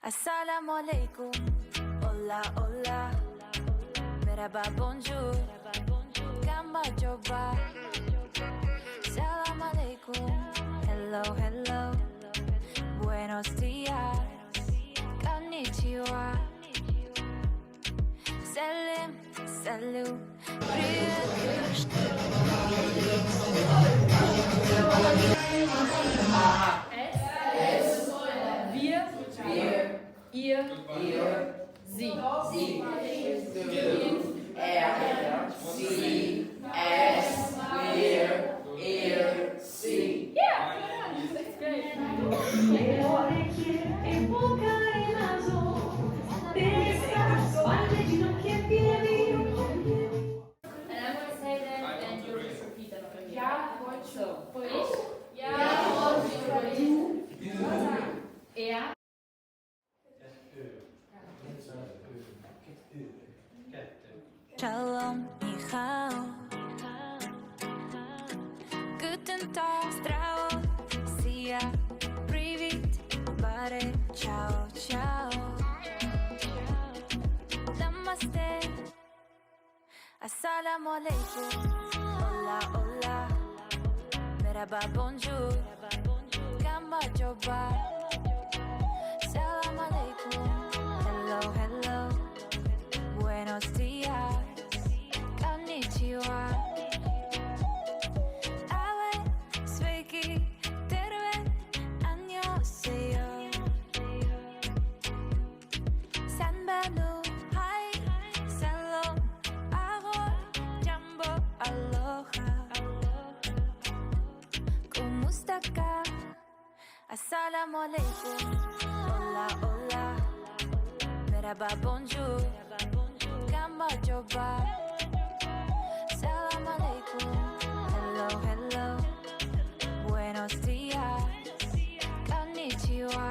Assalamu alaikum, hola hola, merhaba bonjour, kama joba. Salam alaikum, hello hello, buenos dias, konnichiwa. Salam, salut, привет. Ihr, sie. Sie. Er, sie, es, wir, ihr, sie. Yeah! That's great. Le orecchie e bocca e naso, testa, spalle, ginocchia e piedi. And I'm going to say that and you'll just repeat that after me. Ja, хочу. So, ich. Er. Shalom, ni hao. Guten Tag, zdravo, sia, привет, bare, ciao, ciao. Namaste, assalamu alaikum, hola, hola, merhaba, bonjour, kama joba. Salam alaikum, hello, hello, buenos dias, konnichiwa. Ale, sveiki, terve, annyeonghaseyo. Sanbanu, hi, salom, ahoy, jambo, aloha. Kumusta ka? Assalamu alaikum, hola, hola, merhaba, bonjour, kama joba. Salam alaikum, hello, hello, buenos dias, konnichiwa.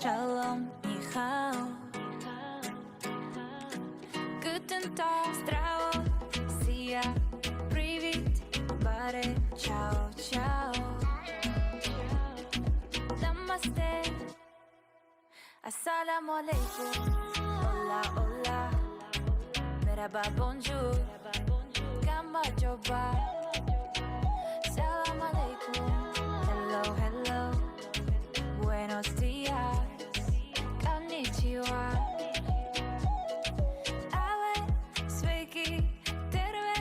Shalom, ni hao. Guten Tag, zdravo, sia, привет, bare, ciao, ciao. Namaste, assalamu alaikum, hola, hola, merhaba, bonjour, kama joba. Salam alaikum, hello, hello, buenos dias, konnichiwa. Ale, sveiki, terve,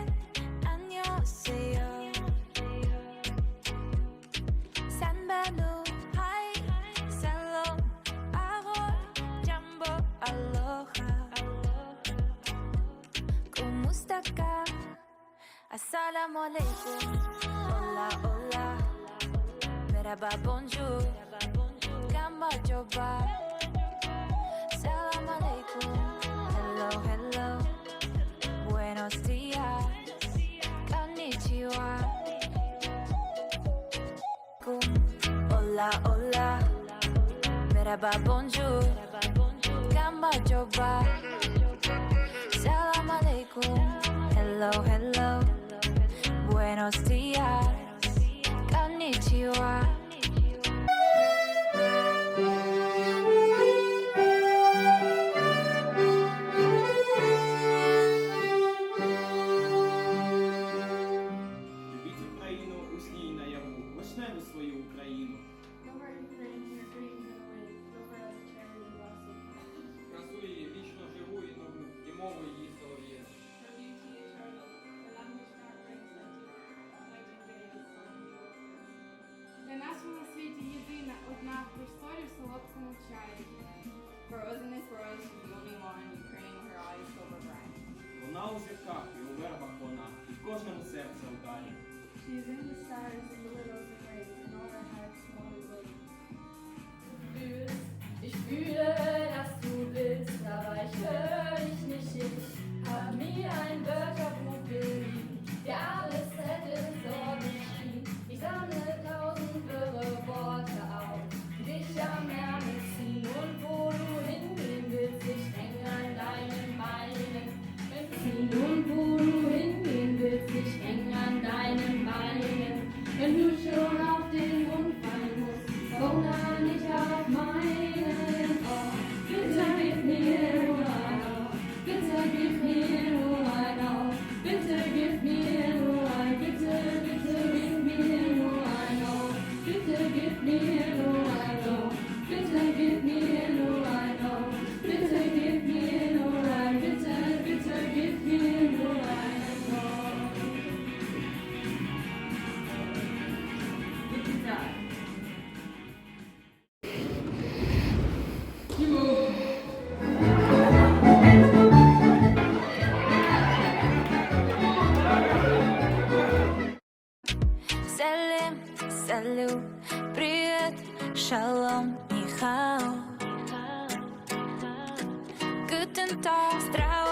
annyeonghaseyo. Sanbanu, hi, salom, ahoy, jambo, aloha. Kumusta ka? Assalamu alaikum, hola, hola, merhaba, bonjour, kama joba. Salam alaikum, hello, hello, buenos dias, konnichiwa. Hola, hola, merhaba, bonjour, kama joba. Salam alaikum, hello, hello, buenos dias, konnichiwa. Любіть Україну, усній наяву, вишневу свою Україну. Красу її вічно живу і нову, і мову її солов'їну. Для нас Привет, шалом, нихао. Guten Tag, здравствуй.